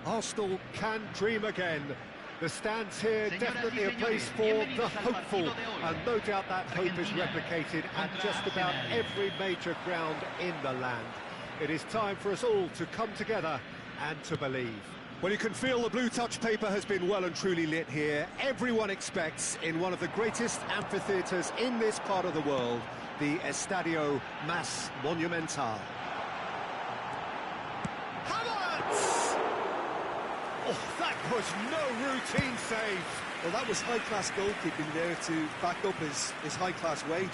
Arsenal can dream again. The stands here definitely a place for the hopeful, and no doubt that hope is replicated at just about every major ground in the land. It is time for us all to come together and to believe. Well, you can feel the blue touch paper has been well and truly lit here. Everyone expects, in one of the greatest amphitheatres in this part of the world, the Estadio Más Monumental. Oh, that was no routine save. Well, that was high-class goalkeeping there to back up his high-class wage.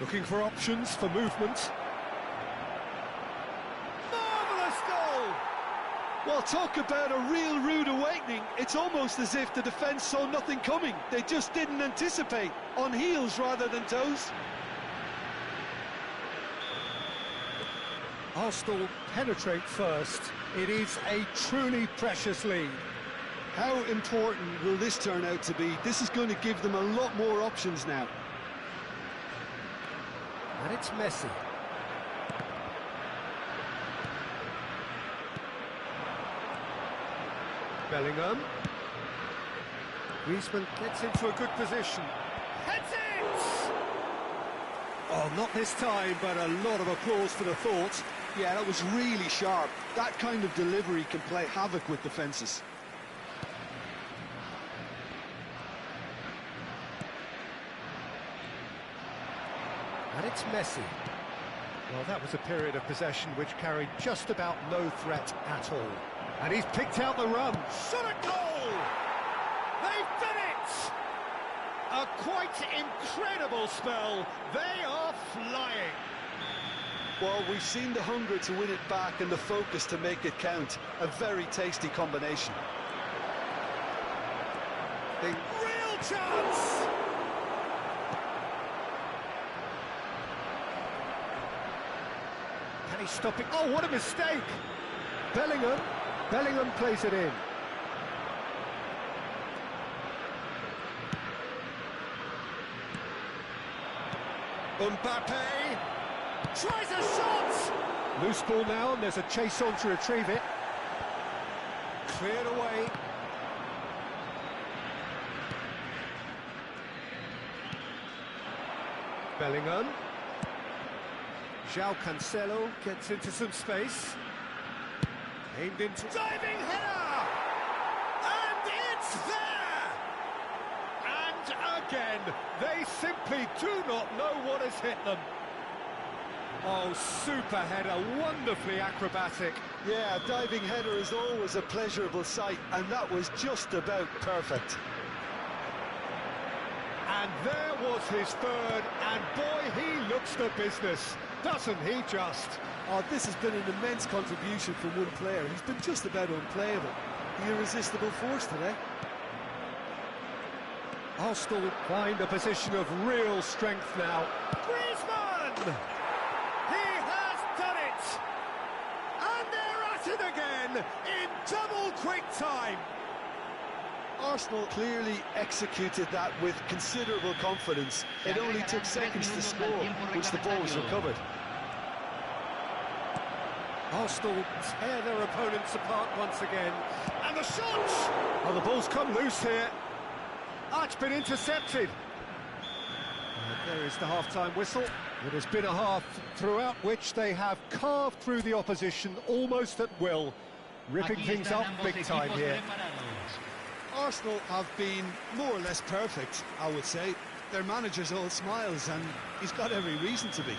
Looking for options for movement. Marvellous goal! Well, talk about a real rude awakening. It's almost as if the defence saw nothing coming. They just didn't anticipate, on heels rather than toes. Arsenal penetrate first. It is a truly precious lead. How important will this turn out to be? This is going to give them a lot more options now. And it's Messi. Bellingham. Griezmann gets into a good position. Heads it! Oh, not this time, but a lot of applause for the thought. Yeah, that was really sharp. That kind of delivery can play havoc with defences. And it's Messi. Well, that was a period of possession which carried just about no threat at all. And he's picked out the run. Shot a goal! They've done it! A quite incredible spell. They are flying. Well, we've seen the hunger to win it back and the focus to make it count. A very tasty combination. Real chance! Can he stop it? Oh, what a mistake! Bellingham plays it in. Mbappe tries a shot! Loose ball now, and there's a chase on to retrieve it. Cleared away. Bellingham. KeciL gets into some space. Aimed into... Diving header! And it's there! And again, they simply do not know what has hit them. Oh, super header, wonderfully acrobatic. Yeah, a diving header is always a pleasurable sight, and that was just about perfect. And there was his third, and boy, he looks the business, doesn't he just? Oh, this has been an immense contribution from one player. He's been just about unplayable. The irresistible force today. Arsenal find a position of real strength now. Griezmann! He has done it! And they're at it again in double quick time. Arsenal clearly executed that with considerable confidence. It only took seconds to score, which the ball was recovered. Arsenal tear their opponents apart once again. And the shot! Oh, the ball's come loose here. Oh, it's been intercepted. And there is the half-time whistle. It has been a half throughout which they have carved through the opposition almost at will, ripping things up big time here. Arsenal have been more or less perfect, I would say. Their manager's all smiles, and he's got every reason to be.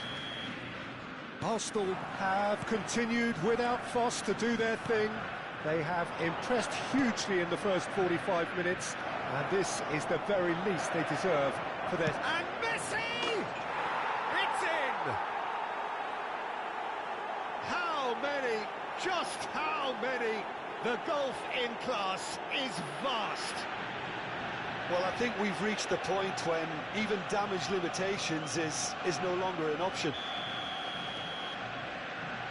Arsenal have continued without fuss to do their thing. They have impressed hugely in the first 45 minutes, and this is the very least they deserve for their... And Messi! It's in! How many, just how many? The gulf in class is vast. Well, I think we've reached the point when even damage limitations is no longer an option.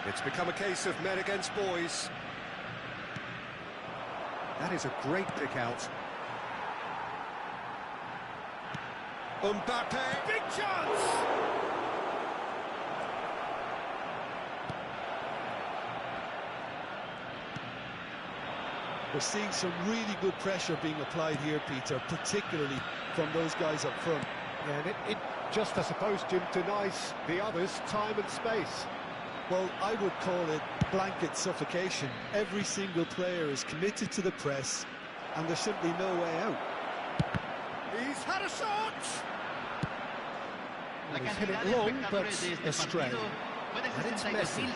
It's become a case of men against boys. That is a great pick out. Mbappe, big chance! We're seeing some really good pressure being applied here, Peter, particularly from those guys up front. Yeah, and it just, I suppose, Jim, denies the others time and space. Well, I would call it blanket suffocation. Every single player is committed to the press, and there's simply no way out. He's had a shot! Well, he's hit it long, but astray. And it's Messi.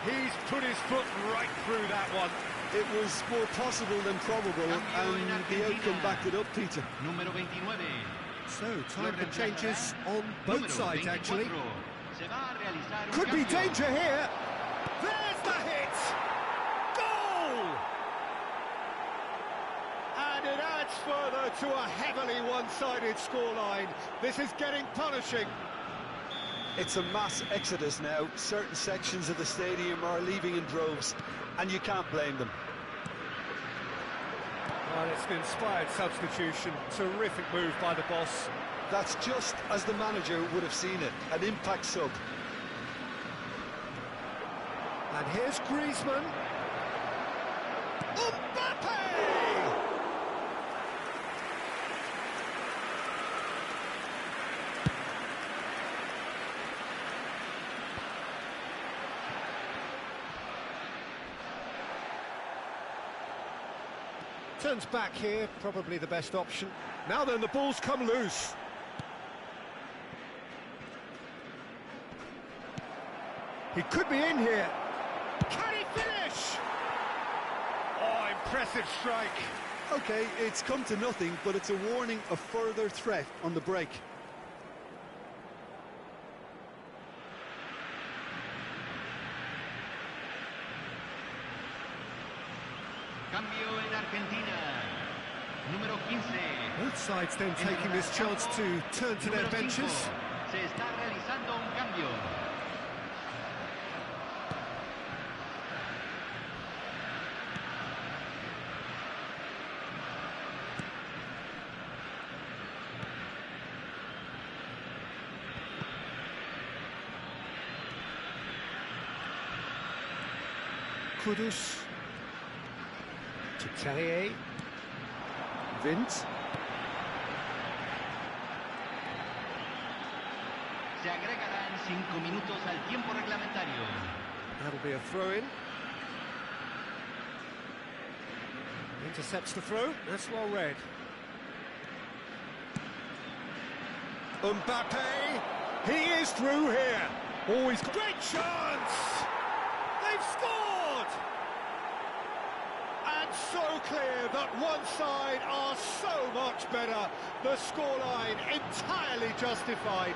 He's put his foot right through that one. It was more possible than probable, and the outcome backed it up, Peter. So, time for changes on both sides, actually. Could be danger here. There's the hit! Goal! And it adds further to a heavily one-sided scoreline. This is getting punishing. It's a mass exodus now. Certain sections of the stadium are leaving in droves, and you can't blame them. Well, it's an inspired substitution. Terrific move by the boss. That's just as the manager would have seen it, an impact sub. And here's Griezmann. Mbappe! Turns back here, probably the best option. Now then, the ball's come loose. He could be in here. Can he finish? Oh, impressive strike. OK, it's come to nothing, but it's a warning of further threat on the break. Both sides then taking this chance to turn to their benches. Kudus to Tellier. Vint. Se agregarán 5 minutos al tiempo reglamentario. That'll be a throw-in. Intercepts the throw. That's well read. Mbappe. He is through here. Always great chance. They've scored. And so clear that one side are so much better. The scoreline entirely justified.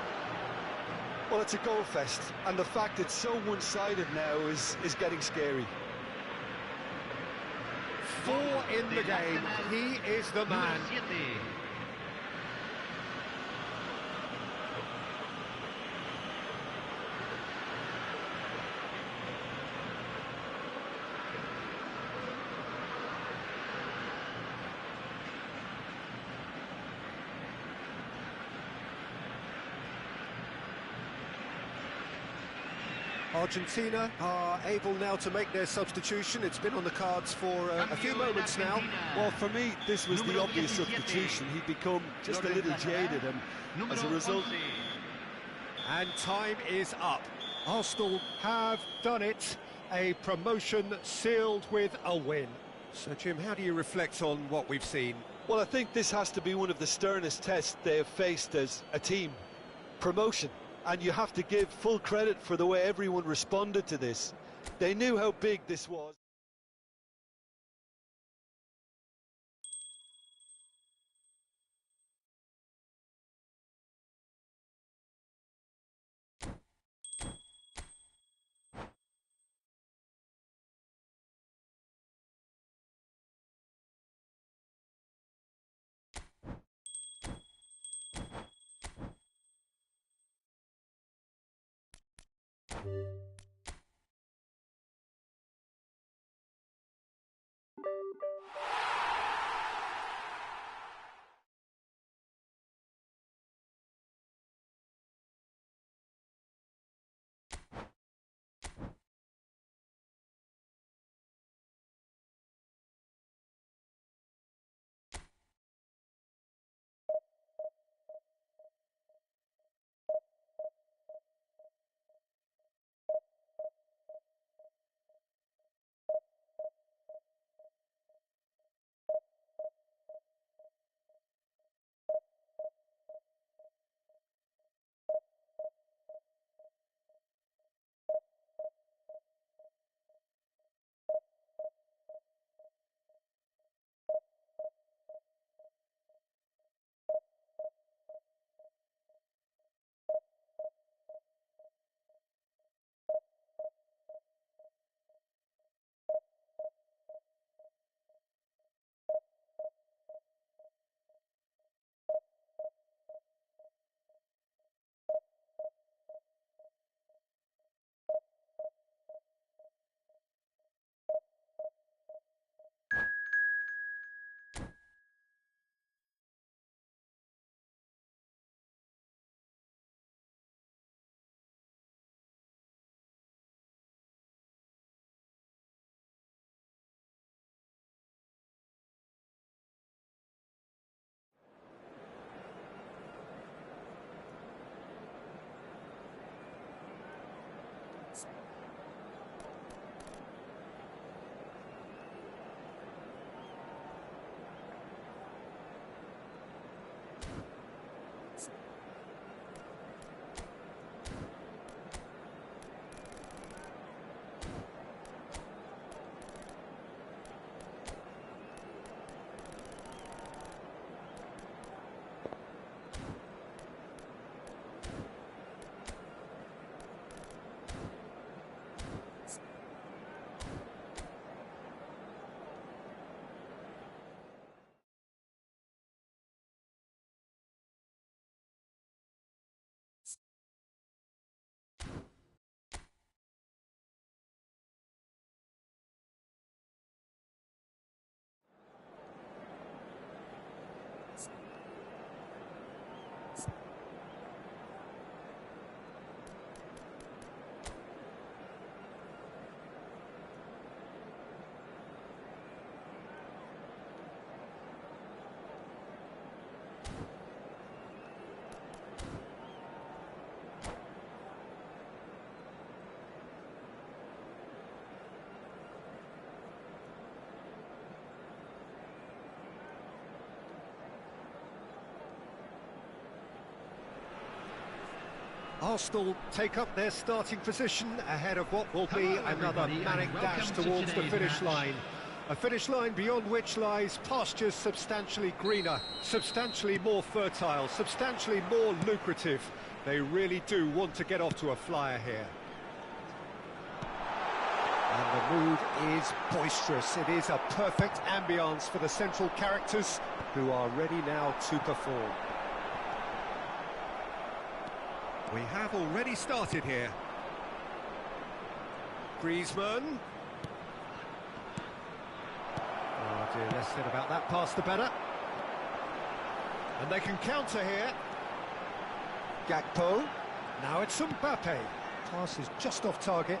Well, it's a goal fest, and the fact it's so one-sided now is getting scary. 4 in the game. He is the man. Argentina are able now to make their substitution. It's been on the cards for a few moments now. Well, for me, this was the obvious substitution. He'd become just a little jaded, and as a result... And time is up. Arsenal have done it. A promotion sealed with a win. So, Jim, how do you reflect on what we've seen? Well, I think this has to be one of the sternest tests they have faced as a team. Promotion. And you have to give full credit for the way everyone responded to this. They knew how big this was. Arsenal take up their starting position ahead of what will be another manic dash towards the finish line. A finish line beyond which lies pastures substantially greener, substantially more fertile, substantially more lucrative. They really do want to get off to a flyer here. And the mood is boisterous. It is a perfect ambience for the central characters who are ready now to perform. We have already started here. Griezmann. Oh dear, less said about that pass the better. And they can counter here. Gakpo. Now it's Mbappe. Pass is just off target.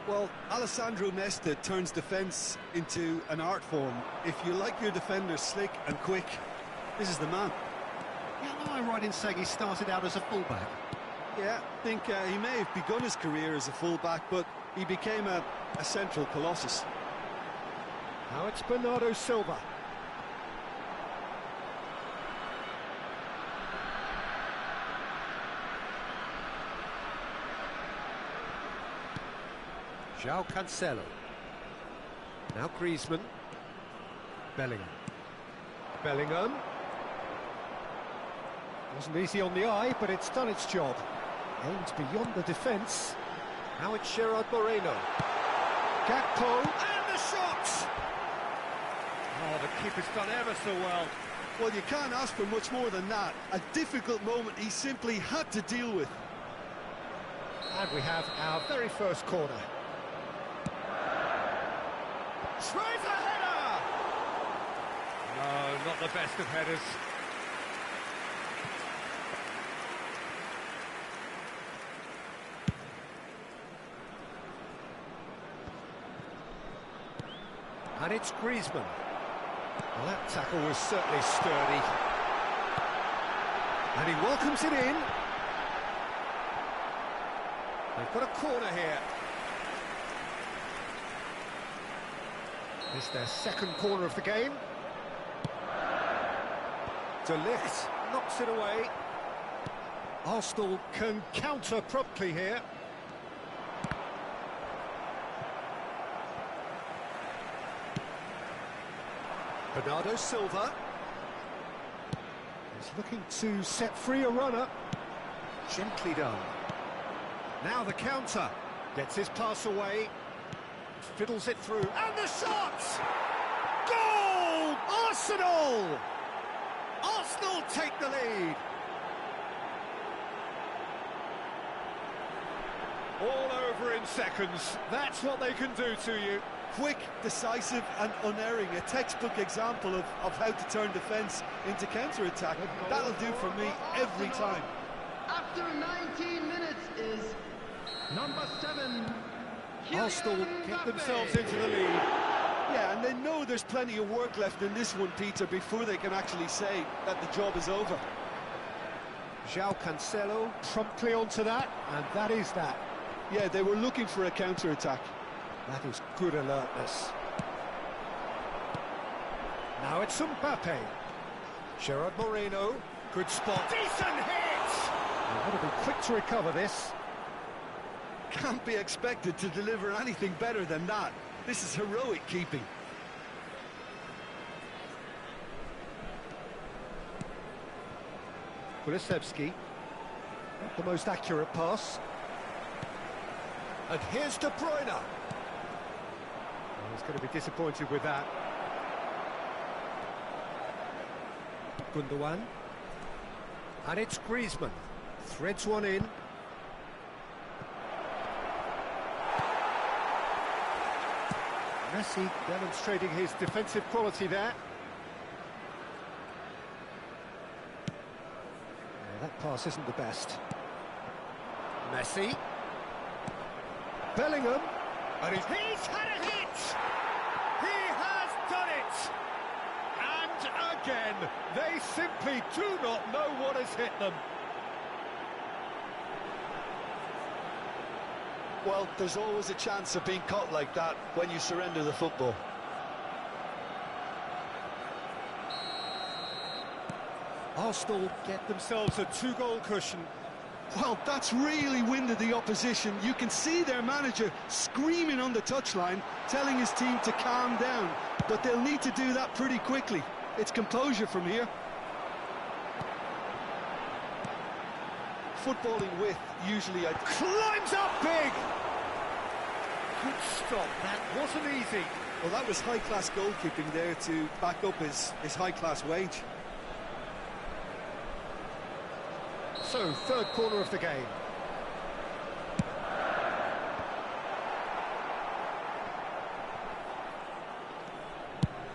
Well, Alessandro Nesta turns defence into an art form. If you like your defenders slick and quick, this is the man. Yeah, am I right in saying he started out as a fullback? Yeah, I think he may have begun his career as a fullback, but he became a central colossus. Now it's Bernardo Silva. KeciL. Now Griezmann. Bellingham. Wasn't easy on the eye, but it's done its job. Aimed beyond the defence. Now it's Gerard Moreno. Gakpo, and the shot! Oh, the keeper's done ever so well. Well, you can't ask for much more than that. A difficult moment he simply had to deal with. And we have our very first corner. Tries a header! No, not the best of headers. And it's Griezmann. Well, that tackle was certainly sturdy. And he welcomes it in. They've got a corner here. It's their second corner of the game. De Ligt knocks it away. Arsenal can counter promptly here. Bernardo Silva is looking to set free a runner. Gently done. Now the counter. Gets his pass away. Fiddles it through. And the shot! Goal! Arsenal! Arsenal take the lead. All over in seconds. That's what they can do to you. Quick, decisive and unerring, a textbook example of how to turn defence into counter-attack. That'll do for me every time. After 19 minutes is number 7. Arsenal get themselves into the lead. Yeah, and they know there's plenty of work left in this one, Peter, before they can actually say that the job is over. João Cancelo promptly onto that, and that is that. Yeah, they were looking for a counter-attack. That is good alertness. Now it's Mbappe. Gerard Moreno, good spot. Decent hit! They've got to be quick to recover this. Can't be expected to deliver anything better than that. This is heroic keeping. Kulusevski, not the most accurate pass. And here's De Bruyne. He's going to be disappointed with that. Gundogan. And it's Griezmann. Threads one in. Messi demonstrating his defensive quality there. Yeah, that pass isn't the best. Messi. Bellingham. And he's had a hit! He has done it! And again, they simply do not know what has hit them. Well, there's always a chance of being caught like that when you surrender the football. Arsenal get themselves a 2-goal cushion. Well, that's really winded the opposition. You can see their manager screaming on the touchline, telling his team to calm down. But they'll need to do that pretty quickly. It's composure from here. Footballing with usually climbs up big. Good stop. That wasn't easy. Well, that was high-class goalkeeping there to back up his high-class wage. So, third corner of the game.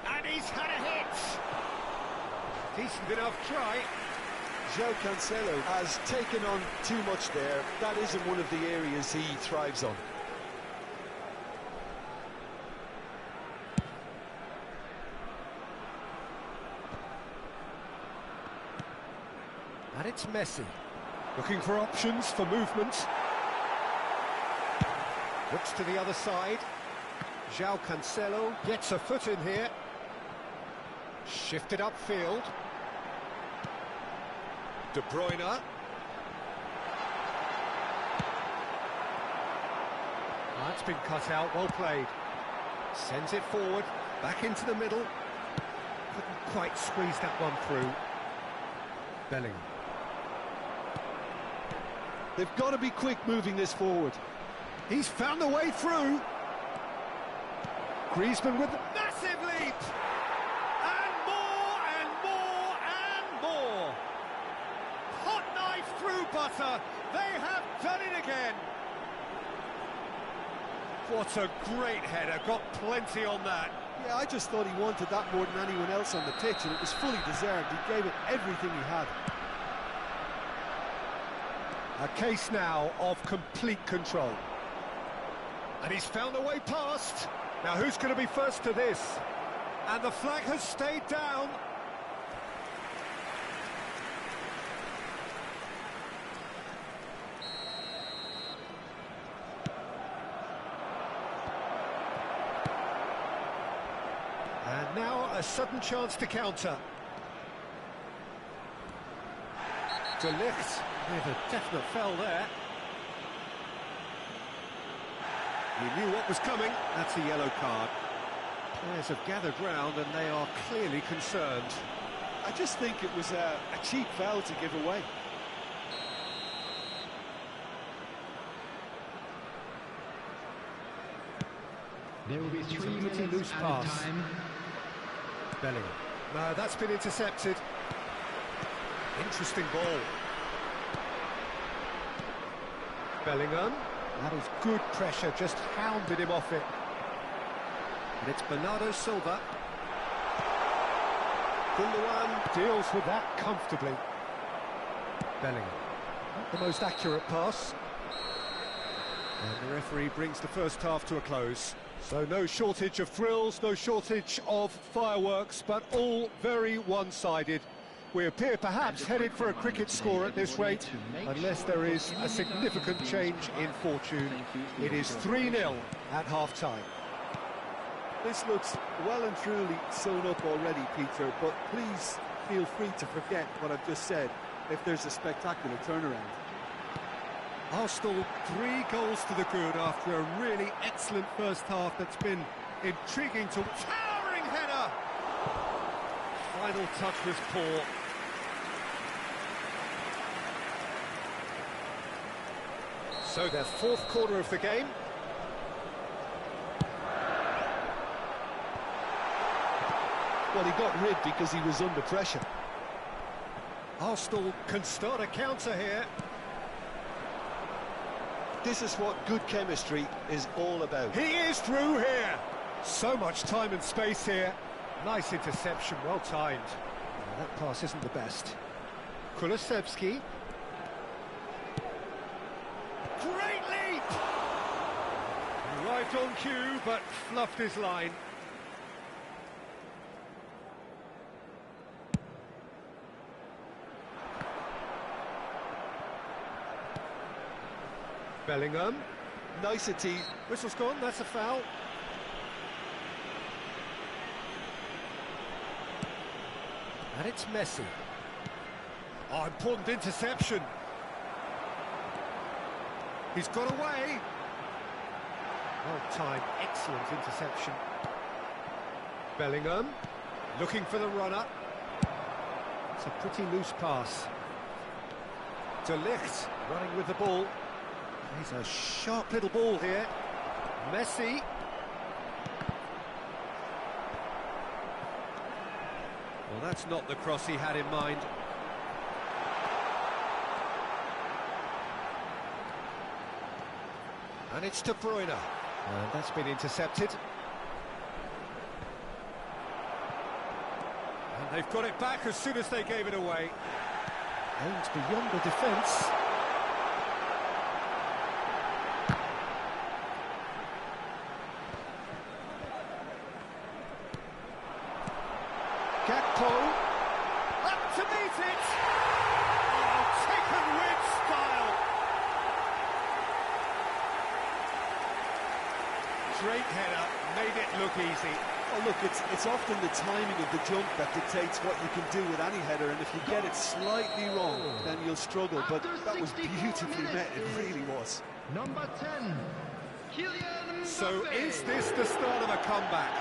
And he's had a hit. Decent enough try. KeciL has taken on too much there. That isn't one of the areas he thrives on. And it's Messi. Looking for options for movement. Looks to the other side. KeciL gets a foot in here. Shifted upfield. De Bruyne. That's been cut out, well played. Sends it forward, back into the middle. Couldn't quite squeeze that one through. Bellingham. They've got to be quick moving this forward. He's found the way through. Griezmann with a massive leap. And more and more and more. Hot knife through butter. They have done it again. What a great header. Got plenty on that. Yeah, I just thought he wanted that more than anyone else on the pitch, and it was fully deserved. He gave it everything he had. A case now of complete control. And he's found a way past. Now who's going to be first to this? And the flag has stayed down. And now a sudden chance to counter. De Ligt with a definite foul there. He knew what was coming. That's a yellow card. Players have gathered round and they are clearly concerned. I just think it was a cheap foul to give away. There will be 3 minutes loose pass. time. Bellingham. No, that's been intercepted. Interesting ball. Bellingham. That is good pressure, just hounded him off it. And it's Bernardo Silva. Gundogan deals with that comfortably. Bellingham. Not the most accurate pass. And the referee brings the first half to a close. So no shortage of thrills, no shortage of fireworks, but all very one-sided. We appear perhaps headed for a cricket score at this rate, unless there is a significant change in fortune. It is 3-0 at half-time. This looks well and truly sewn up already, Peter, but please feel free to forget what I've just said if there's a spectacular turnaround. Arsenal 3 goals to the good after a really excellent first half that's been intriguing to... Towering header! Final touch was poor. So their fourth quarter of the game. Well, he got rid because he was under pressure. Arsenal can start a counter here. This is what good chemistry is all about. He is through here. So much time and space here. Nice interception, well timed. Oh, that pass isn't the best. Kulusevski. Great leap! Arrived on cue, but fluffed his line. Bellingham. Nicety. Whistle's gone, that's a foul. And it's Messi. Oh, important interception. He's got away. Well-timed, excellent interception. Bellingham, looking for the runner. It's a pretty loose pass. De Ligt, running with the ball. He's a sharp little ball here. Messi. Well, that's not the cross he had in mind. And it's De Bruyne. And that's been intercepted. And they've got it back as soon as they gave it away. Aimed beyond the defence. Gakpo. Up to meet it. Oh, taken with style. Great header, made it look easy. Oh, look, it's often the timing of the jump that dictates what you can do with any header, and if you get it slightly wrong, then you'll struggle, but that was beautifully met, it really was. Number 10, KeciL. So is this the start of a comeback?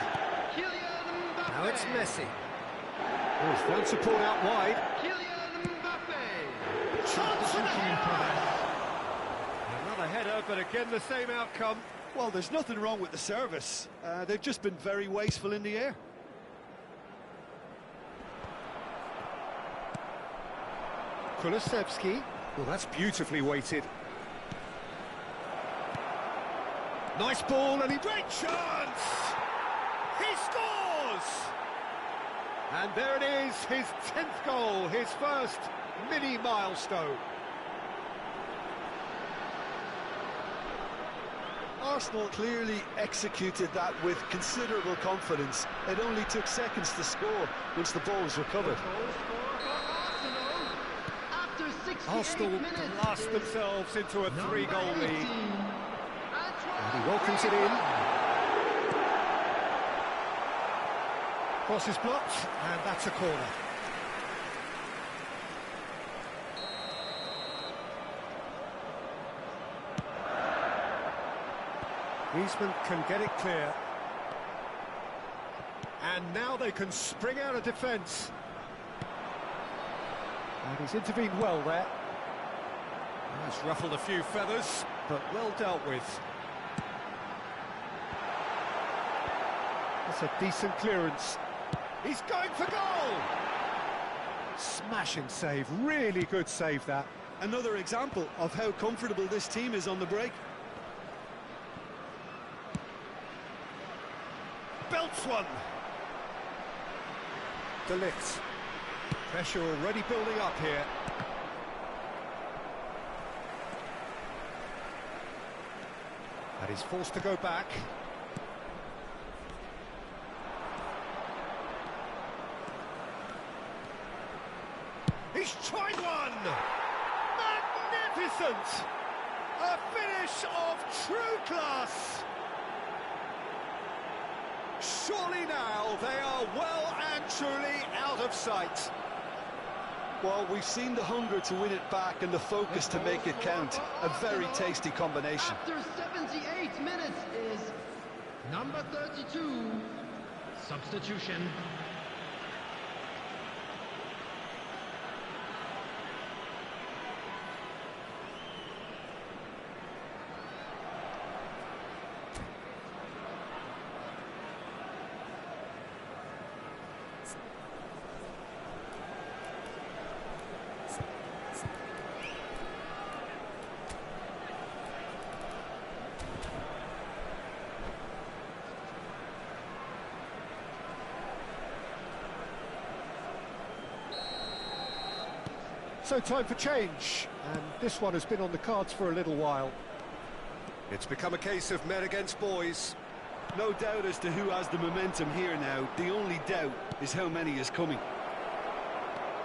Now it's Messi. Oh, he's found support out wide. Another header, but again the same outcome. Well, there's nothing wrong with the service. They've just been very wasteful in the air. Kulusevski. Well, that's beautifully weighted. Nice ball, and he great chance! He scores! And there it is, his 10th goal, his first mini milestone. Arsenal clearly executed that with considerable confidence. It only took seconds to score once the ball was recovered. Arsenal blast themselves into a 3-goal lead. And he welcomes it in. Cross is blocked, and that's a corner. Griezmann can get it clear. And now they can spring out of defence. And he's intervened well there. He's ruffled a few feathers, but well dealt with. That's a decent clearance. He's going for goal! Smashing save, really good save that. Another example of how comfortable this team is on the break. Belts one. De Ligt. Pressure already building up here. And he's forced to go back. He's tried one! Magnificent! A finish of true class! Surely now they are well and truly out of sight. Well, we've seen the hunger to win it back and the focus to make it count. A very tasty combination. After 78 minutes is number 32, substitution. So time for change, and this one has been on the cards for a little while. It's become a case of men against boys. No doubt as to who has the momentum here now. The only doubt is how many is coming.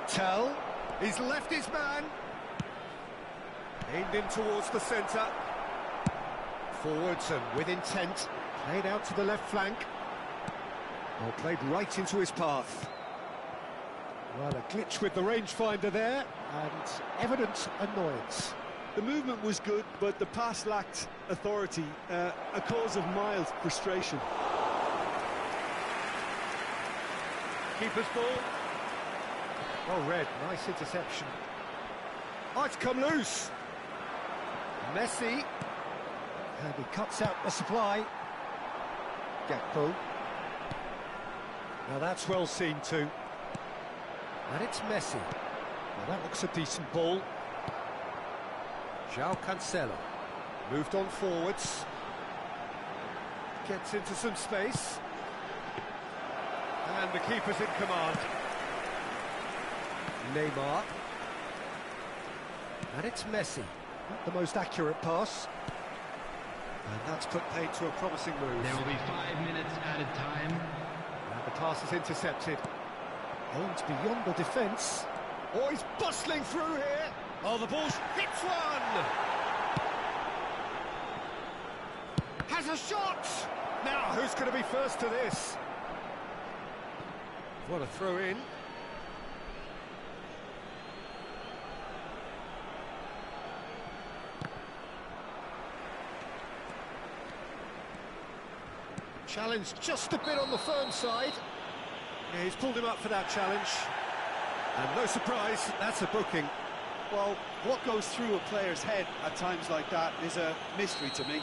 Tell, he's left his man. Aimed in towards the centre. Forwards and with intent. Played out to the left flank. Well, played right into his path. Well, a glitch with the rangefinder there, and evident annoyance. The movement was good, but the pass lacked authority, a cause of mild frustration. Keeper's ball. Well read, nice interception. Oh, it's come loose. Messi. And he cuts out the supply. Gakpo. Now that's well seen too. And it's Messi. Well, that looks a decent ball. KeciL. Moved on forwards. Gets into some space. And the keeper's in command. Neymar. And it's Messi. Not the most accurate pass. And that's put paid to a promising move. There will be 5 minutes added time. And the pass is intercepted. Aimed beyond the defence. Oh, he's bustling through here. Oh, the ball's hits one. Has a shot. Now, who's going to be first to this? What a throw in. Challenge just a bit on the firm side. Yeah, he's pulled him up for that challenge. And no surprise, that's a booking. Well, what goes through a player's head at times like that is a mystery to me.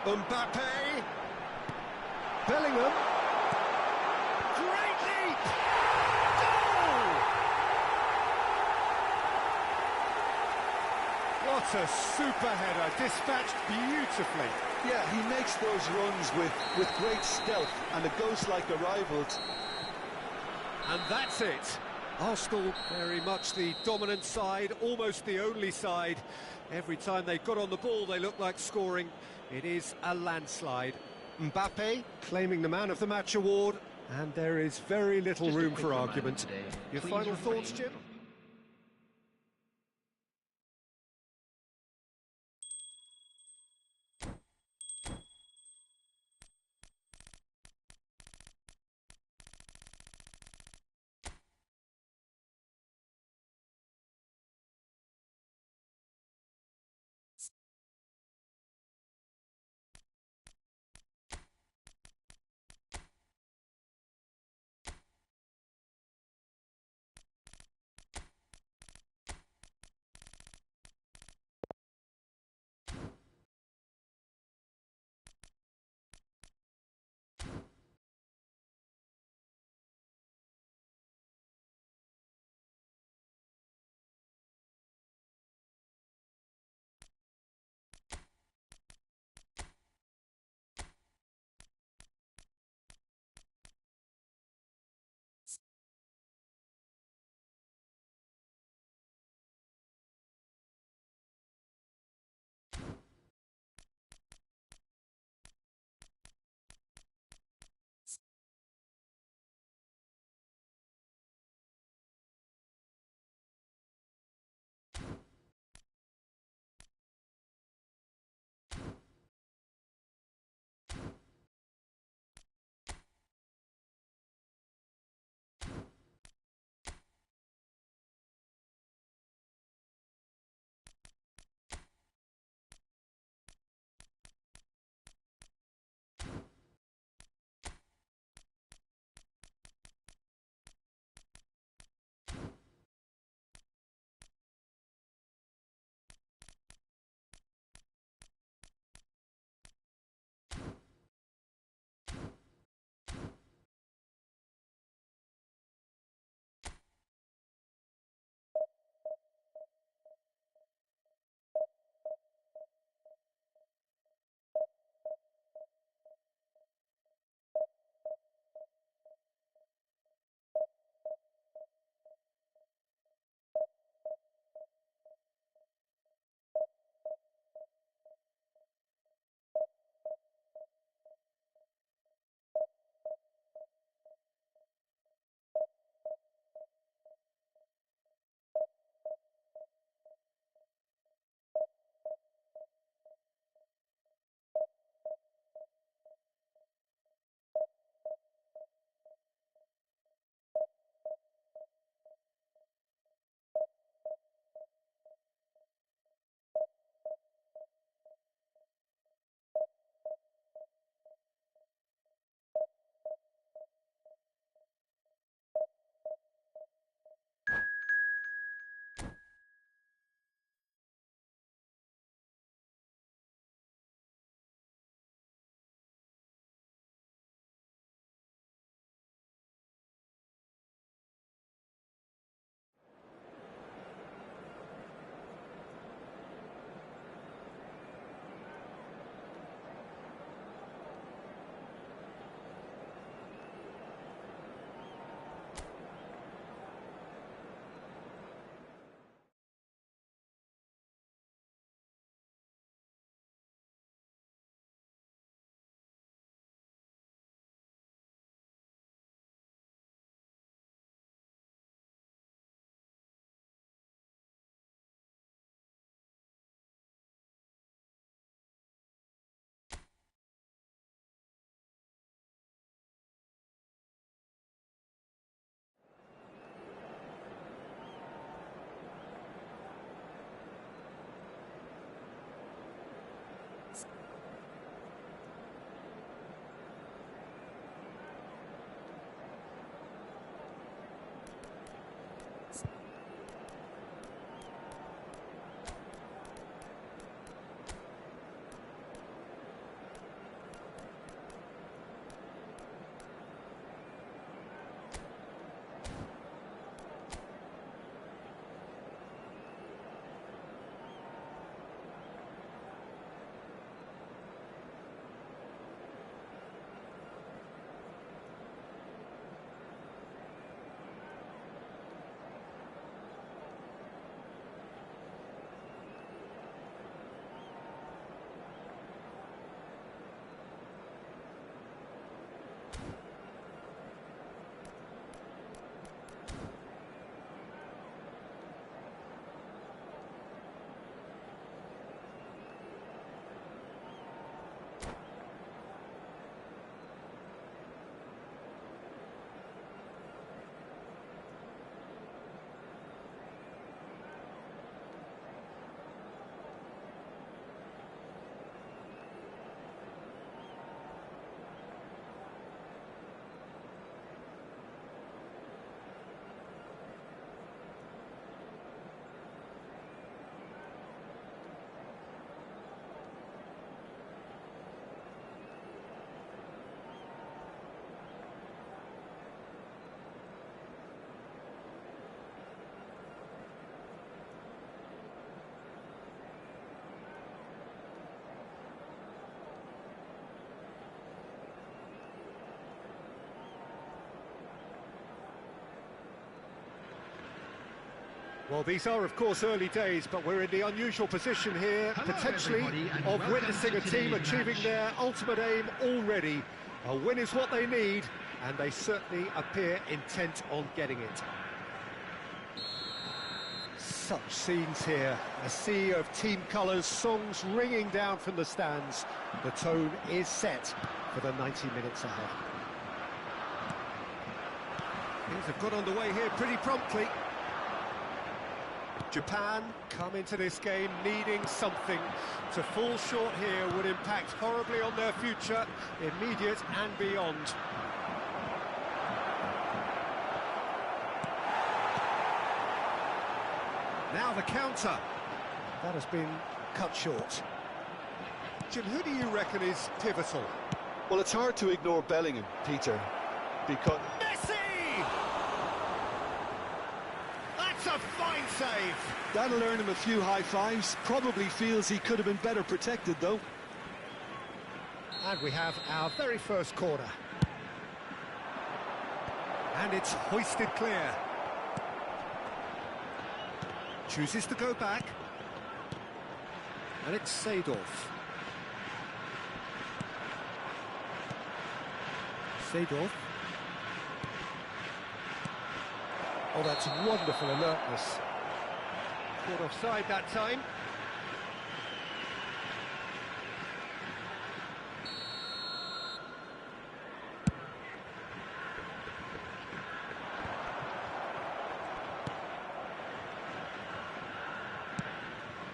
Mbappe. Bellingham. Great leap! Goal! What a super header, dispatched beautifully. Yeah, he makes those runs with great stealth and a ghost-like arrival. And that's it. Arsenal very much the dominant side, almost the only side. Every time they got on the ball, they looked like scoring. It is a landslide. Mbappe claiming the Man of the Match award, and there is very little room for argument. Your final thoughts, Jim? Well, these are, of course, early days, but we're in the unusual position here, potentially, of witnessing a team achieving their ultimate aim already. A win is what they need, and they certainly appear intent on getting it. Such scenes here, a sea of team colours, songs ringing down from the stands. The tone is set for the 90 minutes ahead. Things have got underway here pretty promptly. Japan come into this game needing something. To fall short here would impact horribly on their future, immediate and beyond. Now the counter. That has been cut short. Jim, who do you reckon is pivotal? Well, it's hard to ignore Bellingham, Peter, because... Messi! That's a fine save! That'll earn him a few high fives. Probably feels he could have been better protected, though. And we have our very first corner. And it's hoisted clear. Chooses to go back. And it's Seedorf. Seedorf. Oh, that's wonderful alertness. Caught offside that time.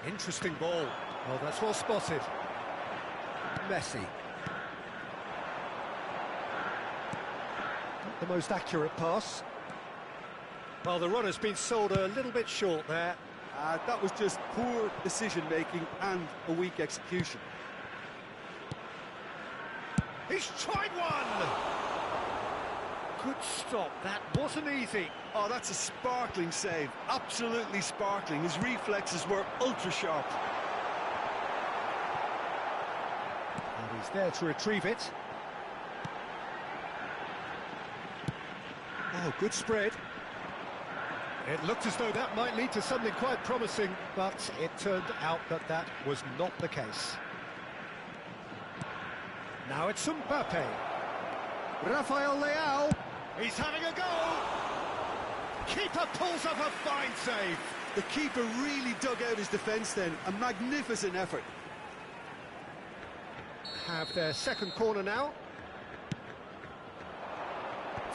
Interesting ball. Oh, that's well spotted. Messi. Not the most accurate pass. Well, the runner's been sold a little bit short there. That was just poor decision-making and a weak execution. He's tried one! Good stop, that wasn't easy. Oh, that's a sparkling save. Absolutely sparkling. His reflexes were ultra-sharp. And he's there to retrieve it. Oh, good spread. It looked as though that might lead to something quite promising, but it turned out that that was not the case. Now it's Mbappe. Rafael Leao. He's having a go. Keeper pulls up a fine save. The keeper really dug out his defence then. A magnificent effort. Have their second corner now.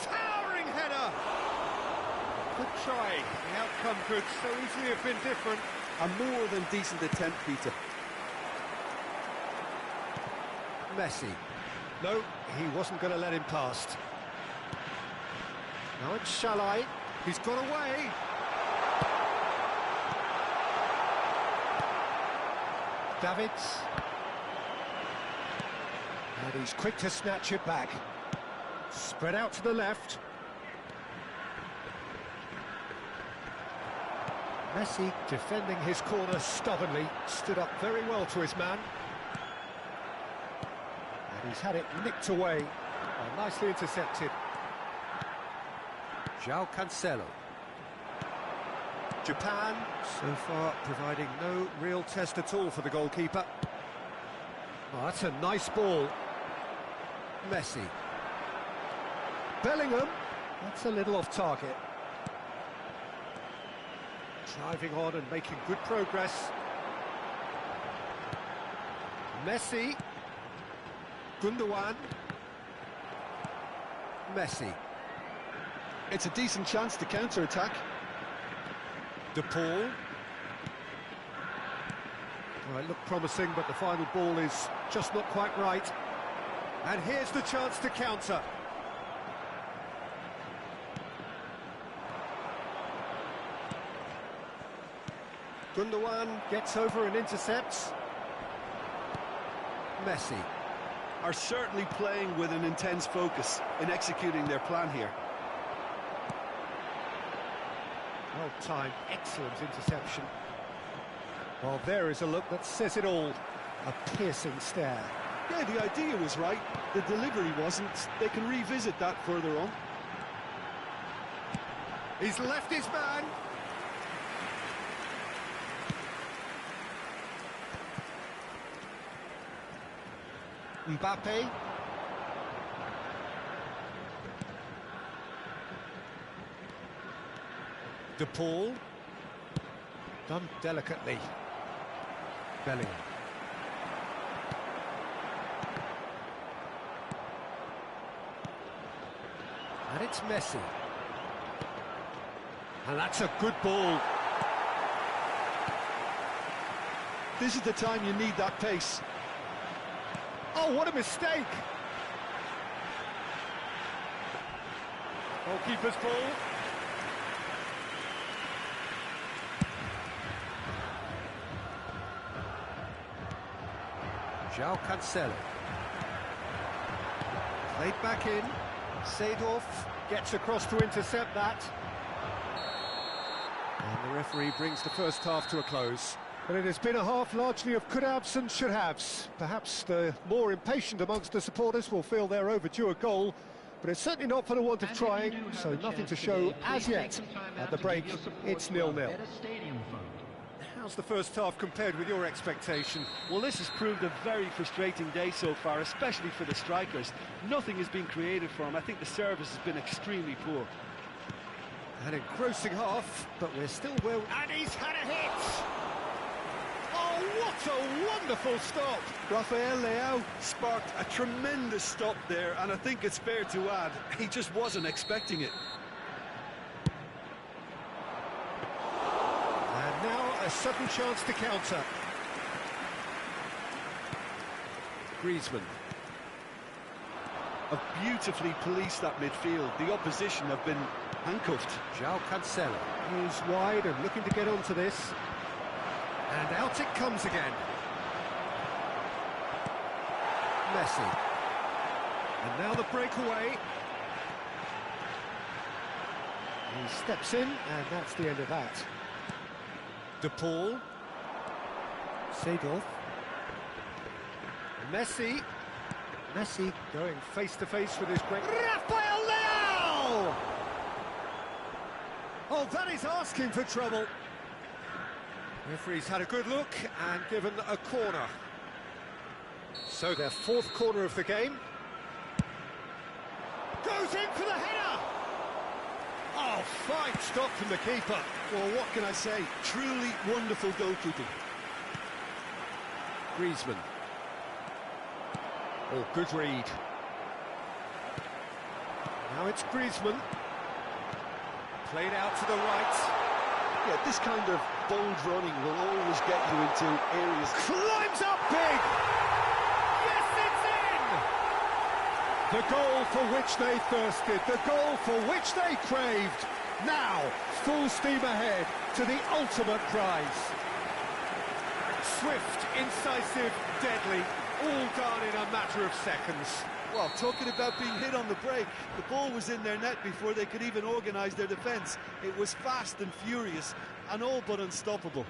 Towering header. Good try. The outcome could so easily have been different. A more than decent attempt, Peter. Messi. No, he wasn't going to let him past. Now it's Shalai. He's got away. Davids. And he's quick to snatch it back. Spread out to the left. Messi defending his corner stubbornly, stood up very well to his man. And he's had it nicked away. Oh, nicely intercepted. KeciL. Japan, so far, providing no real test at all for the goalkeeper. Oh, that's a nice ball. Messi. Bellingham. That's a little off target. Driving on and making good progress. Messi. Gundogan. Messi. It's a decent chance to counter-attack. De Paul. Well, it looked promising, but the final ball is just not quite right. And here's the chance to counter. Gundogan gets over and intercepts. Messi. Are certainly playing with an intense focus in executing their plan here. Well timed, excellent interception. Well, there is a look that says it all. A piercing stare. Yeah, the idea was right. The delivery wasn't. They can revisit that further on. He's left his man. Mbappe. De Paul. Done delicately. Bellingham. And it's Messi. And that's a good ball. This is the time you need that pace. Oh, what a mistake! Goalkeeper's ball. KeciL. Played back in. Seedorf gets across to intercept that. And the referee brings the first half to a close. But it has been a half largely of could-haves and should-haves. Perhaps the more impatient amongst the supporters will feel they're overdue a goal, but it's certainly not for the want of trying, so nothing to show as yet. At the break, it's 0-0. How's the first half compared with your expectation? Well, this has proved a very frustrating day so far, especially for the strikers. Nothing has been created for them. I think the service has been extremely poor. An engrossing half, but we're still well... And he's had a hit! Oh, what a wonderful stop! Rafael Leao sparked a tremendous stop there, and I think it's fair to add, he just wasn't expecting it. And now a sudden chance to counter. Griezmann. Have beautifully policed that midfield. The opposition have been handcuffed. KeciL, who's wide and looking to get onto this. And out it comes again. Messi. And now the breakaway. He steps in, and that's the end of that. De Paul. Seedorf. Messi. Messi going face-to-face with his great... Rafael Leao! Oh, that is asking for trouble. Referee's had a good look and given a corner. So their fourth corner of the game. Goes in for the header! Oh, fine stop from the keeper. Well, what can I say? Truly wonderful goalkeeping. Griezmann. Oh, good read. Now it's Griezmann. Played out to the right. Yeah, this kind of bold running will always get you into areas... Climbs up big! Yes, it's in! The goal for which they thirsted, the goal for which they craved. Now, full steam ahead to the ultimate prize. Swift, incisive, deadly, all done in a matter of seconds. Well, talking about being hit on the break, the ball was in their net before they could even organise their defence. It was fast and furious and all but unstoppable.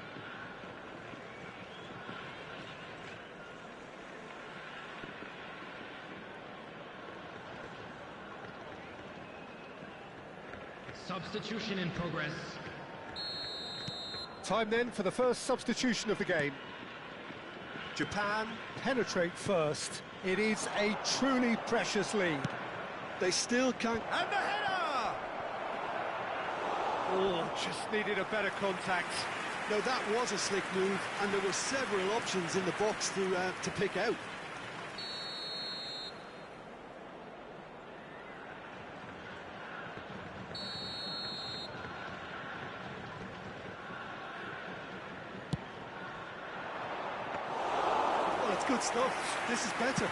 Substitution in progress. Time then for the first substitution of the game. Japan penetrate first. It is a truly precious lead. They still can't... And the header! Oh, just needed a better contact. No, that was a slick move, and there were several options in the box to pick out. Good stuff. This is better.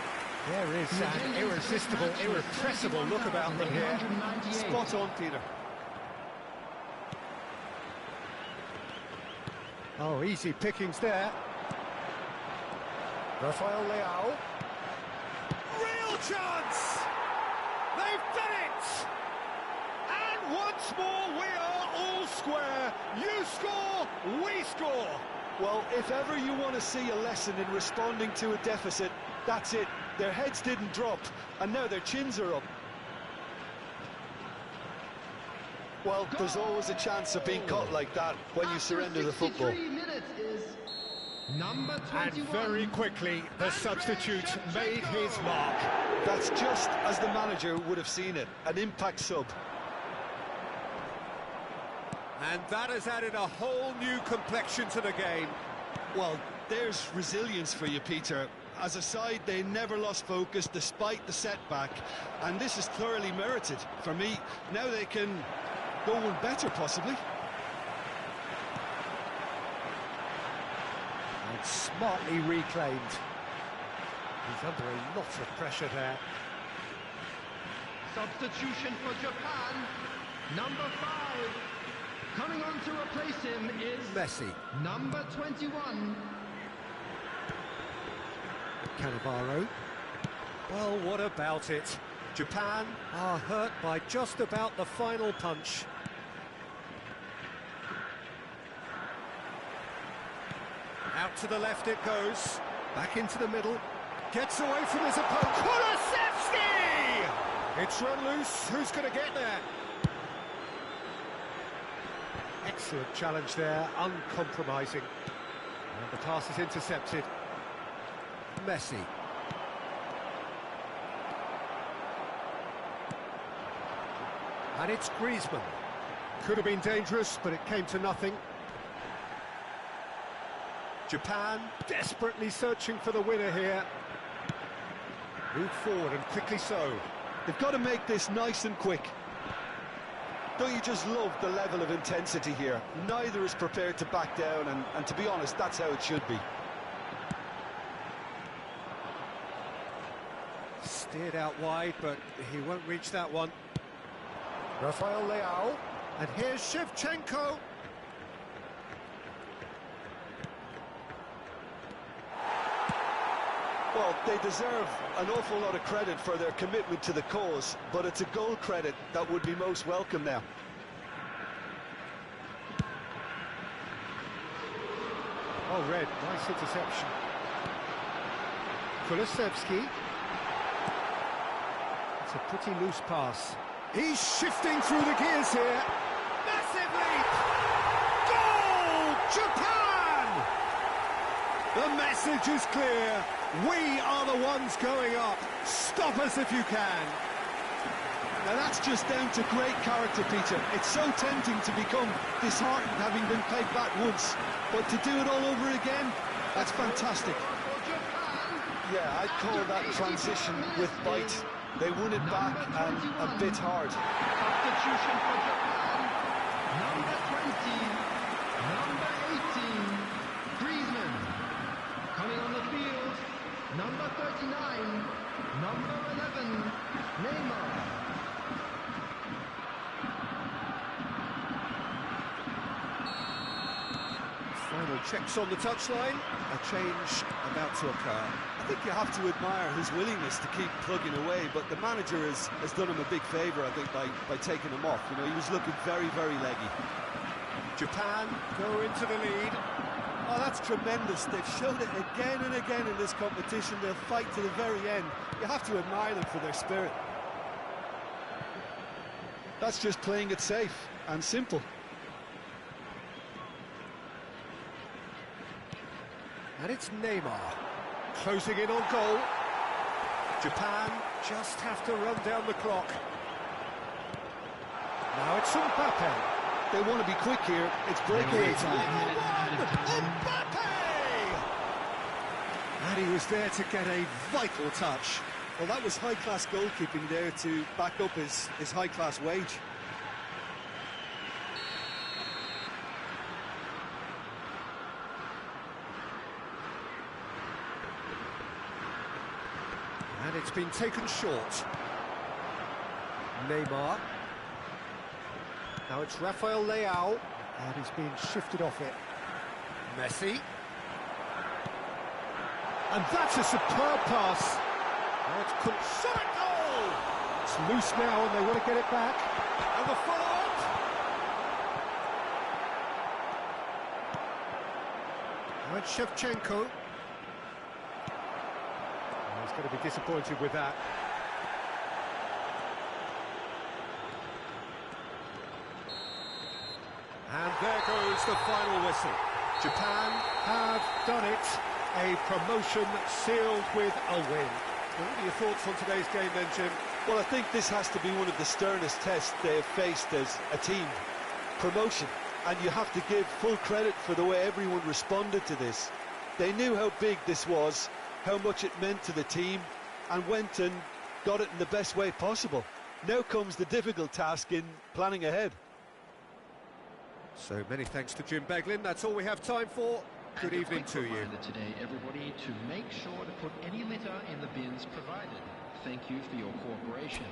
There is an irresistible, irrepressible look about them here. Spot on, Peter. Oh, easy pickings there. Rafael Leao. Real chance! They've done it! And once more we are all square. You score, we score. Well, if ever you want to see a lesson in responding to a deficit, that's it. Their heads didn't drop, and now their chins are up. Well, there's always a chance of being caught like that when you surrender the football. Number 21. And very quickly, the substitute made his mark. That's just as the manager would have seen it, an impact sub. And that has added a whole new complexion to the game. Well, there's resilience for you, Peter. As a side, they never lost focus despite the setback, and this is thoroughly merited. For me, now they can go one better, possibly. And smartly reclaimed. He's under a lot of pressure there. Substitution for Japan. Number 5. Coming on to replace him is Messi. number 21. Cannavaro. Well, what about it? Japan are hurt by just about the final punch. Out to the left it goes. Back into the middle. Gets away from his opponent. Kulusevski! It's run loose. Who's going to get there? Excellent challenge there, uncompromising. And the pass is intercepted. Messi. And it's Griezmann. Could have been dangerous, but it came to nothing. Japan desperately searching for the winner here. Move forward, and quickly so. They've got to make this nice and quick. Don't you just love the level of intensity here? Neither is prepared to back down, and to be honest, that's how it should be. Steered out wide, but he won't reach that one. Rafael Leao, and here's Shevchenko. Well, they deserve an awful lot of credit for their commitment to the cause, but it's a goal credit that would be most welcome now. Oh, red, nice interception. Kulusevski. It's a pretty loose pass. He's shifting through the gears here. Massive leap! Goal! Japan! The message is clear. We are the ones going up. Stop us if you can. Now that's just down to great character, Peter. It's so tempting to become disheartened having been played back once, but to do it all over again, that's fantastic. Yeah, I'd call that transition with bite. They won it back and a bit hard. Substitution for Japan. Number 20. Number 18. Griezmann. Coming on the field. Number 39. Number 11. Neymar. Final checks on the touchline. A change about to occur. I think you have to admire his willingness to keep plugging away, but the manager has done him a big favour, I think, by taking him off. You know, he was looking very, very leggy. Japan go into the lead. Oh, that's tremendous. They've shown it again and again in this competition. They'll fight to the very end. You have to admire them for their spirit. That's just playing it safe and simple. And it's Neymar closing in on goal. Japan just have to run down the clock. Now it's Mbappe. They want to be quick here. It's breakaway time. Mbappe! And he was there to get a vital touch. Well, that was high-class goalkeeping there to back up his high-class wage. And it's been taken short. Neymar. Now it's Rafael Leao. And he's been shifted off it. Messi. And that's a superb pass. Now it's KeciL. It's loose now and they want to get it back. And the follow-up. Now it's Shevchenko. He's going to be disappointed with that. And there goes the final whistle. Japan have done it. A promotion sealed with a win. What are your thoughts on today's game then, Jim? Well, I think this has to be one of the sternest tests they have faced as a team. Promotion. And you have to give full credit for the way everyone responded to this. They knew how big this was, how much it meant to the team, and went and got it in the best way possible. Now comes the difficult task in planning ahead. So many thanks to Jim Beglin. That's all we have time for. Good evening to you. Today, everybody, to make sure to put any litter in the bins provided. Thank you for your cooperation.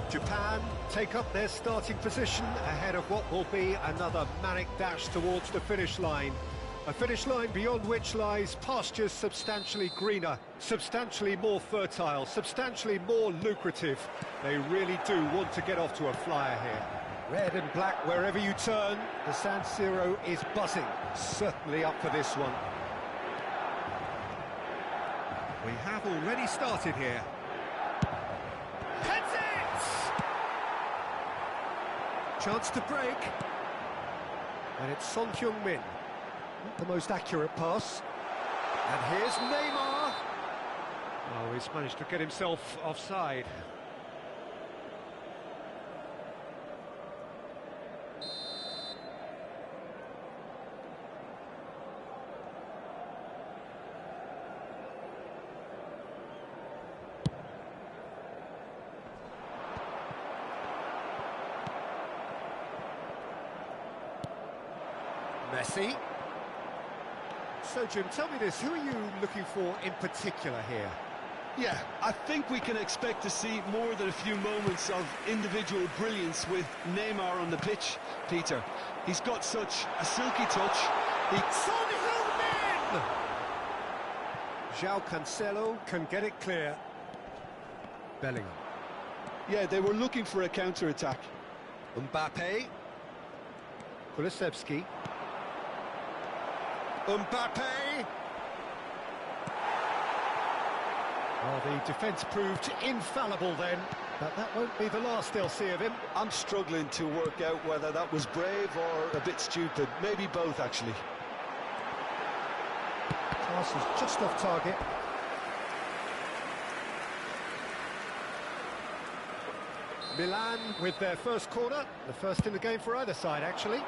Japan take up their starting position ahead of what will be another manic dash towards the finish line. A finish line beyond which lies pastures substantially greener, substantially more fertile, substantially more lucrative. They really do want to get off to a flyer here. Red and black wherever you turn, the San Siro is buzzing. Certainly up for this one. We have already started here. Heads it! Chance to break. And it's Son Heung-min. Not the most accurate pass. And here's Neymar. Oh, he's managed to get himself offside. Messi. So, Jim, tell me this, who are you looking for in particular here? Yeah, I think we can expect to see more than a few moments of individual brilliance with Neymar on the pitch, Peter. He's got such a silky touch. Son Heung-min! João Cancelo can get it clear. Bellingham. Yeah, they were looking for a counter-attack. Mbappe. Kulusevski. Mbappe! Well, the defence proved infallible then, but that won't be the last they'll see of him. I'm struggling to work out whether that was brave or a bit stupid. Maybe both, actually. Pass is just off target. Milan with their first corner, the first in the game for either side, actually.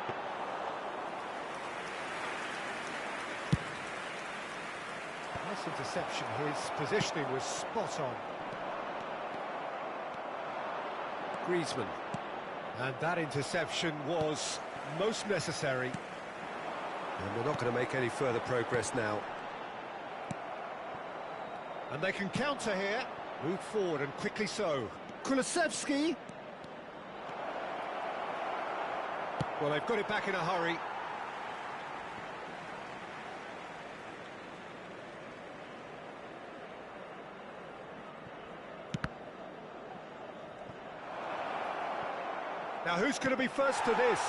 Nice interception, his positioning was spot on. Griezmann. And that interception was most necessary. And we're not going to make any further progress now. And they can counter here. Move forward and quickly so. Kulusevski. Well, they've got it back in a hurry. Now, who's going to be first to this?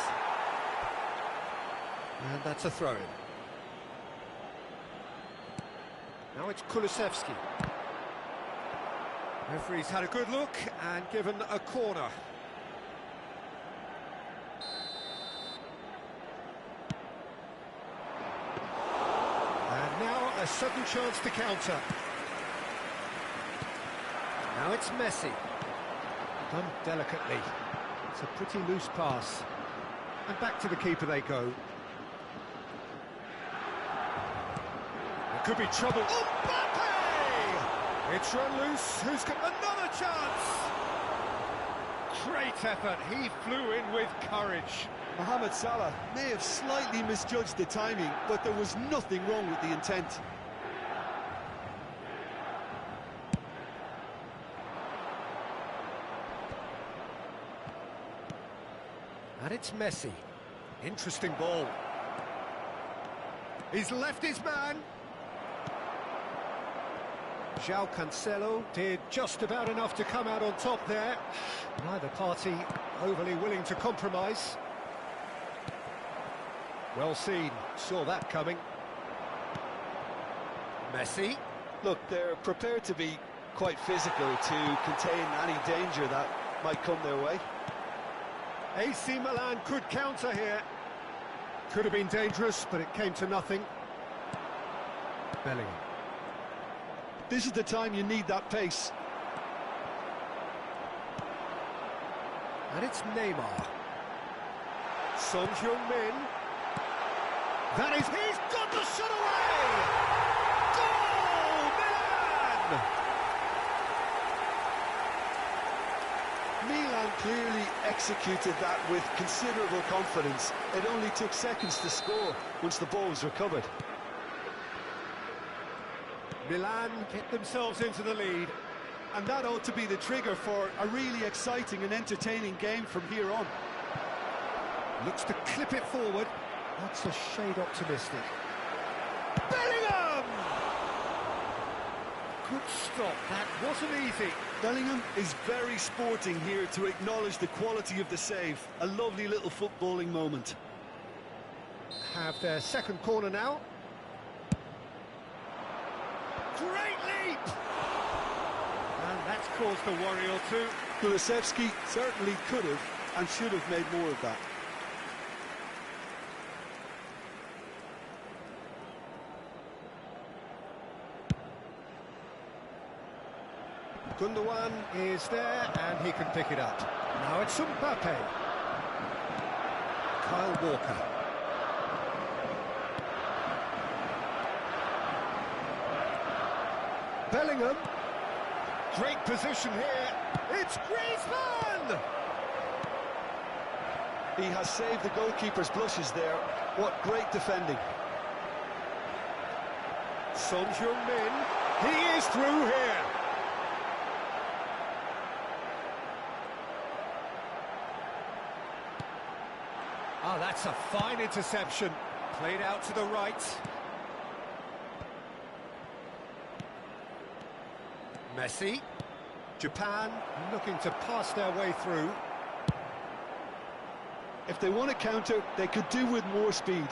And that's a throw-in. Now it's Kulusevski. Referee's had a good look and given a corner. And now a sudden chance to counter. Now it's Messi. Done delicately. It's a pretty loose pass. And back to the keeper they go. There could be trouble. Mbappe! It's run loose. Who's got another chance? Great effort. He flew in with courage. Mohamed Salah may have slightly misjudged the timing, but there was nothing wrong with the intent. And it's Messi. Interesting ball. He's left his man. João Cancelo did just about enough to come out on top there. Neither party overly willing to compromise. Well seen, saw that coming. Messi. Look, they're prepared to be quite physical to contain any danger that might come their way. AC Milan could counter here. Could have been dangerous, but it came to nothing. Bellingham. This is the time you need that pace. And it's Neymar. Son Heung-min. That is, he's got the shot away! Goal, Milan! Milan clearly executed that with considerable confidence. It only took seconds to score once the ball was recovered. Milan get themselves into the lead. And that ought to be the trigger for a really exciting and entertaining game from here on. Looks to clip it forward. That's a shade optimistic. Bellingham! Good stop, that wasn't easy. Bellingham is very sporting here to acknowledge the quality of the save. A lovely little footballing moment. Have their second corner now. Great leap! And that's caused a worry or two. Kulusevski certainly could have and should have made more of that. Gundogan is there, and he can pick it up. Now it's Mbappe. Kyle Walker. Bellingham. Great position here. It's Griezmann! He has saved the goalkeeper's blushes there. What great defending. Son Heung-min. He is through here. Ah, that's a fine interception. Played out to the right. Messi. Japan looking to pass their way through. If they want to counter, they could do with more speed.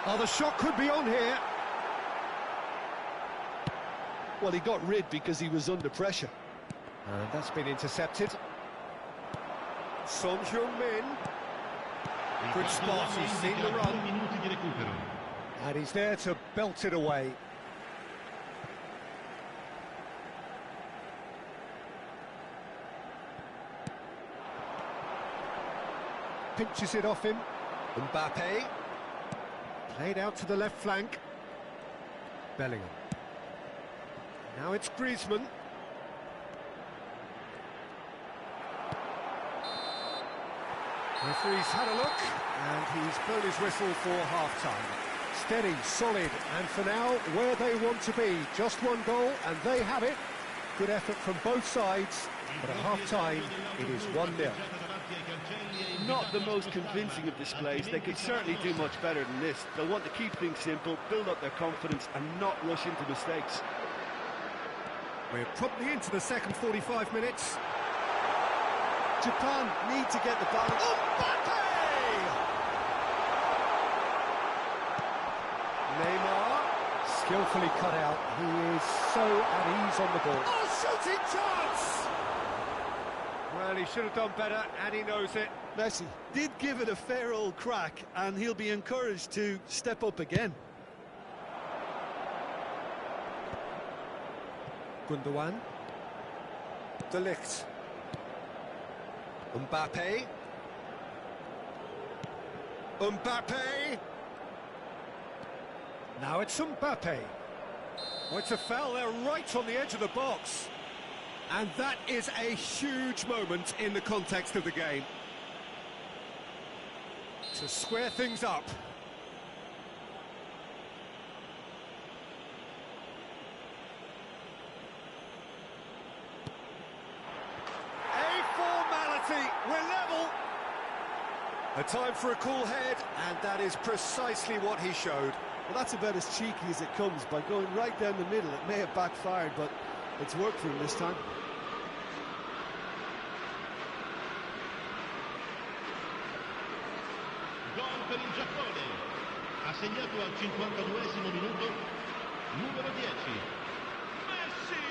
Oh, the shot could be on here. Well, he got rid because he was under pressure. And that's been intercepted. Son Heung-min. Good spot, he's seen the run. And he's there to belt it away. Pinches it off him. Mbappe. Played out to the left flank. Bellingham. Now it's Griezmann. Referee's had a look, and he's blown his whistle for half-time. Steady, solid, and for now, where they want to be. Just one goal, and they have it. Good effort from both sides, but at half-time, it is 1-0. Not the most convincing of displays. They could certainly do much better than this. They'll want to keep things simple, build up their confidence, and not rush into mistakes. We're probably into the second 45 minutes. Japan need to get the balance. Mbappe! Neymar, skillfully cut out. He is so at ease on the ball. Oh, shooting chance! Well, he should have done better, and he knows it. Messi did give it a fair old crack, and he'll be encouraged to step up again. Gundogan. De Ligt. Mbappe. Mbappe. Now it's Mbappe. Oh, it's a foul there right on the edge of the box. And that is a huge moment in the context of the game. To square things up. We're level. A time for a cool head, and that is precisely what he showed. Well, that's about as cheeky as it comes. By going right down the middle, it may have backfired, but it's worked for him this time. Gol per il Giappone. Ha segnato al 52esimo minuto numero 10. Messi!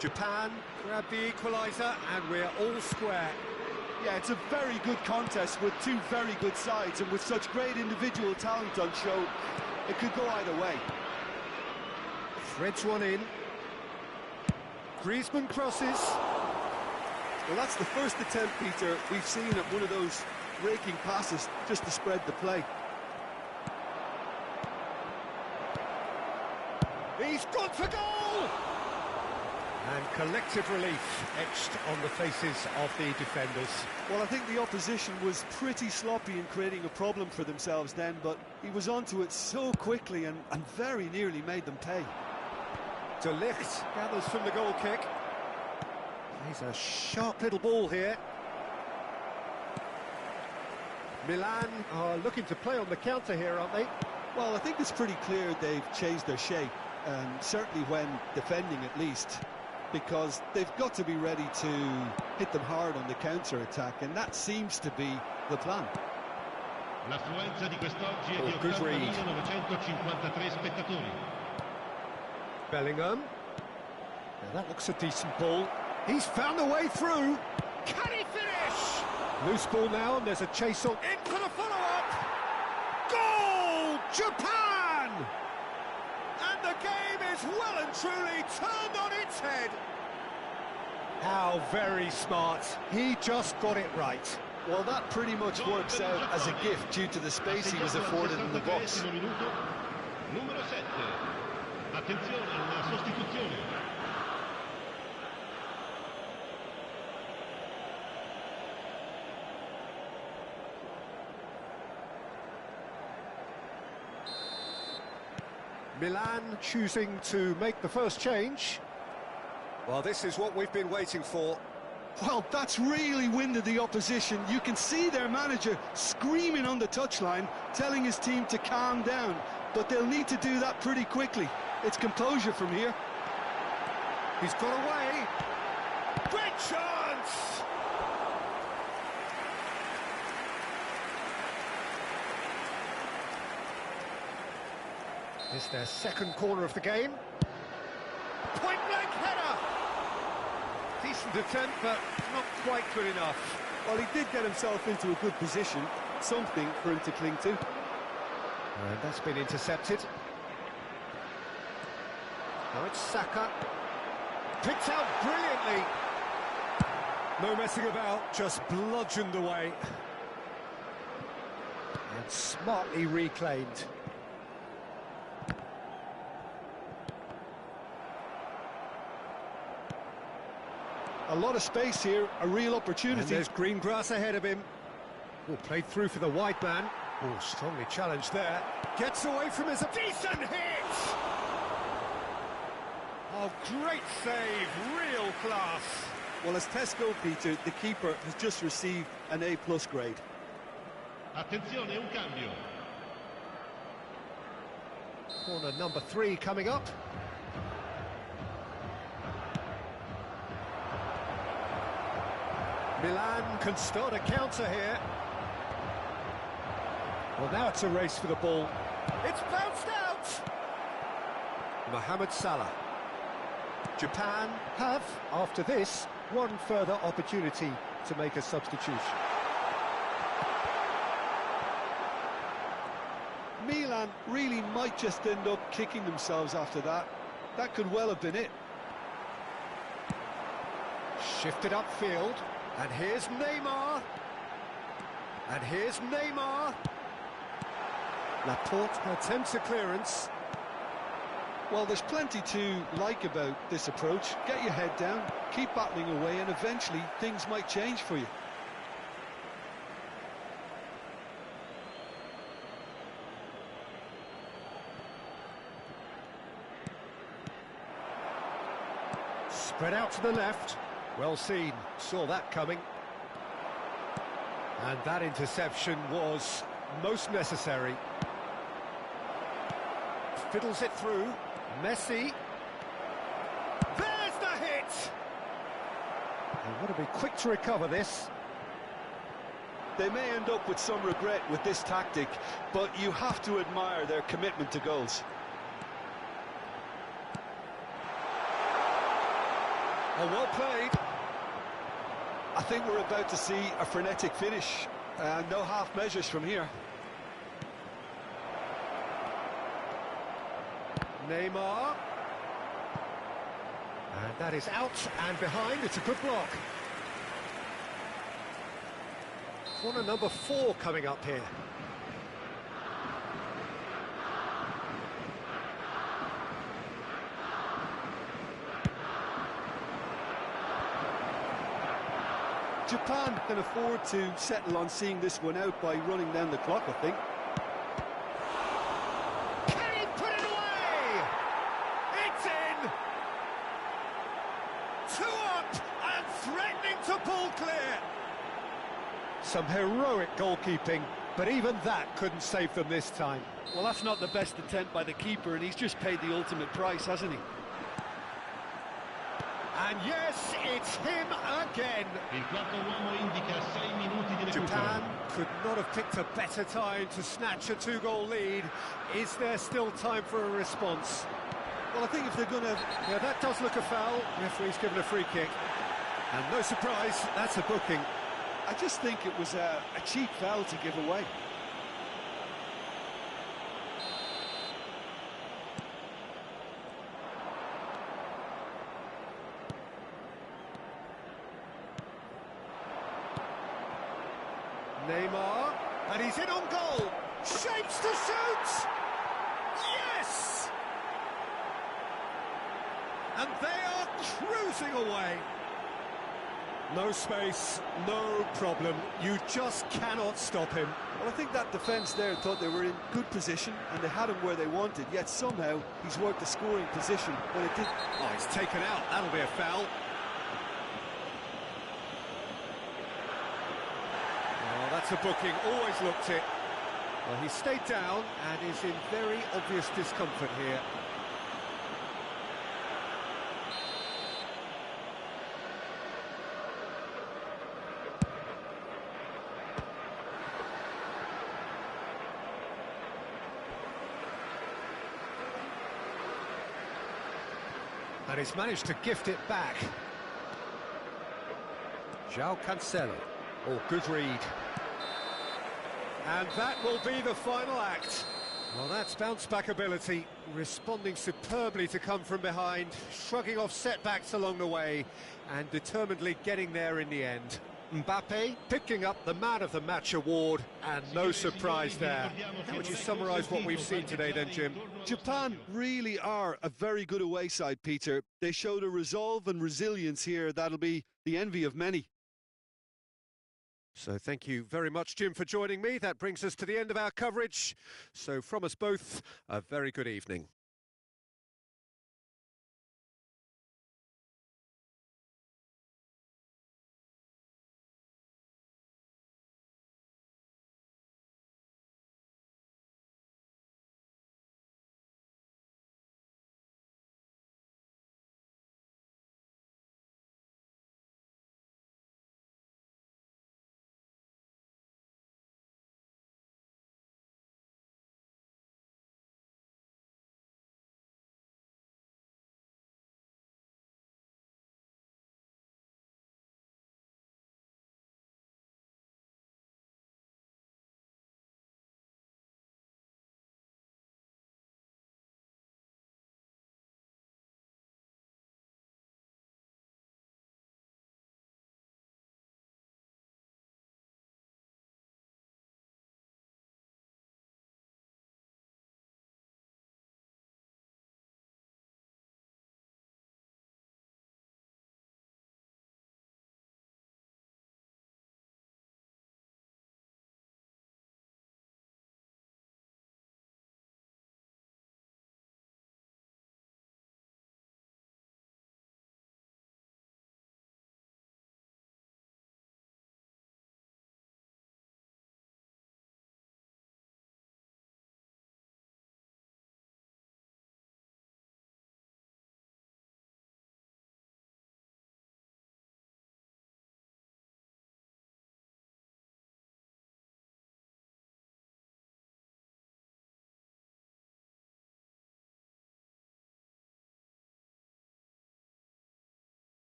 Japan grab the equaliser, and we're all square. Yeah, it's a very good contest with two very good sides, and with such great individual talent on show, it could go either way. Threads one in. Griezmann crosses. Well, that's the first attempt, Peter, we've seen at one of those raking passes just to spread the play. He's gone for goal! And collective relief etched on the faces of the defenders. Well, I think the opposition was pretty sloppy in creating a problem for themselves then, but he was onto it so quickly and very nearly made them pay. De Ligt gathers from the goal kick. He's a sharp little ball here. Milan are looking to play on the counter here, aren't they? Well, I think it's pretty clear they've changed their shape, certainly when defending at least, because they've got to be ready to hit them hard on the counter-attack, and that seems to be the plan. L'affluenza di quest'oggi è di good read. 80.953 spettatori. Bellingham. Now that looks a decent ball. He's found a way through. Can he finish? Loose ball now, and there's a chase on. In for the follow-up. Goal! Japan! game is well and truly turned on its head. How very smart. He just got it right. Well, that pretty much works out as a gift due to the space he was afforded in the box. Numero 7. Attenzione, una sostituzione. Milan choosing to make the first change. Well, this is what we've been waiting for. Well, that's really winded the opposition. You can see their manager screaming on the touchline, telling his team to calm down. But they'll need to do that pretty quickly. It's composure from here. He's got away. Great chance! It's their second corner of the game. Point-blank header! Decent attempt, but not quite good enough. Well, he did get himself into a good position, something for him to cling to. And that's been intercepted. Now it's Saka. Picked out brilliantly. No messing about, just bludgeoned away. And smartly reclaimed. A lot of space here, a real opportunity. And there's green grass ahead of him. Oh, played through for the wide man. Oh, strongly challenged there. Gets away from his... Decent hit! Oh, great save, real class. Well, as Tesco, Peter, the keeper has just received an A+ grade. Attenzione, un cambio. Corner number 3 coming up. Milan can start a counter here. Well, now it's a race for the ball. It's bounced out! Mohamed Salah. Japan have, after this, one further opportunity to make a substitution. Milan really might just end up kicking themselves after that. That could well have been it. Shifted upfield. And here's Neymar. And here's Neymar. Laporte attempts a clearance. Well, there's plenty to like about this approach. Get your head down, keep battling away, and eventually things might change for you. Spread out to the left. Well seen, saw that coming. And that interception was most necessary. Fiddles it through. Messi. There's the hit! They want to be quick to recover this. They may end up with some regret with this tactic, but you have to admire their commitment to goals. Oh, well played. I think we're about to see a frenetic finish. No half measures from here. Neymar. And that is out and behind. It's a good block. Corner number 4 coming up here. Japan can afford to settle on seeing this one out by running down the clock, I think. Can he put it away? It's in! 2 up and threatening to pull clear. Some heroic goalkeeping, but even that couldn't save them this time. Well, that's not the best attempt by the keeper, and he's just paid the ultimate price, hasn't he? And yes, it's him again. Il quarto uomo indica 6 minuti di recupero. Japan could not have picked a better time to snatch a 2-goal lead. Is there still time for a response? Well, I think if they're going to... Yeah, that does look a foul. Referee's given a free kick. And no surprise, that's a booking. I just think it was a cheap foul to give away. Benzema, and he's in on goal. Shapes to shoot! Yes! And they are cruising away. No space, no problem. You just cannot stop him. Well, I think that defence there thought they were in good position and they had him where they wanted, yet somehow he's worked the scoring position when it did. Oh, he's taken out. That'll be a foul. Oh, that's a booking. Always looked it. Well, he stayed down and is in very obvious discomfort here. And he's managed to gift it back. KeciL. Oh, good read. And that will be the final act. Well, that's bounce-back ability, responding superbly to come from behind, shrugging off setbacks along the way, and determinedly getting there in the end. Mbappe picking up the Man of the Match award, and no surprise there. How would you summarise what we've seen today then, Jim? Japan really are a very good away side, Peter. They showed a resolve and resilience here that'll be the envy of many. So thank you very much, Jim, for joining me. That brings us to the end of our coverage. So from us both, a very good evening.